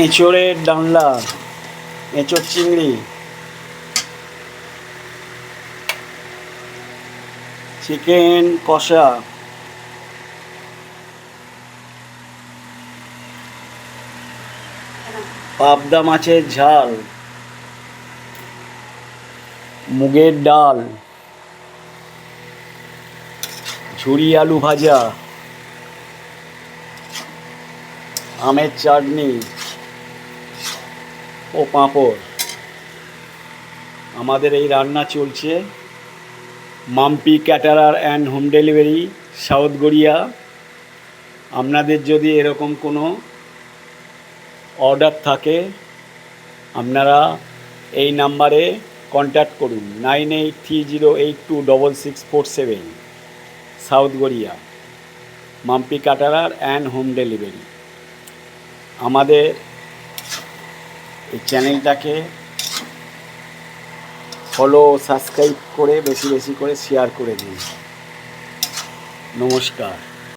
এঁচোড়ের ডালনা, এঁচোড় চিংড়ি, চিকেন কষা, পাবদা মাছের ঝাল, মুগের ডাল, ঝুরি আলু ভাজা, আমের চাটনি ও পাঁপড়। আমাদের এই রান্না চলছে Mampi caterer and home delivery, south Garia. আপনাদের যদি এরকম কোনো অর্ডার থাকে আপনারা এই নাম্বারে কন্ট্যাক্ট করুন 9830826647, south Garia, Mampi caterer and home delivery. আমাদের এই চ্যানেলটাকে ফলো সাবস্ক্রাইব করে বেশি বেশি করে শেয়ার করে দিন। নমস্কার।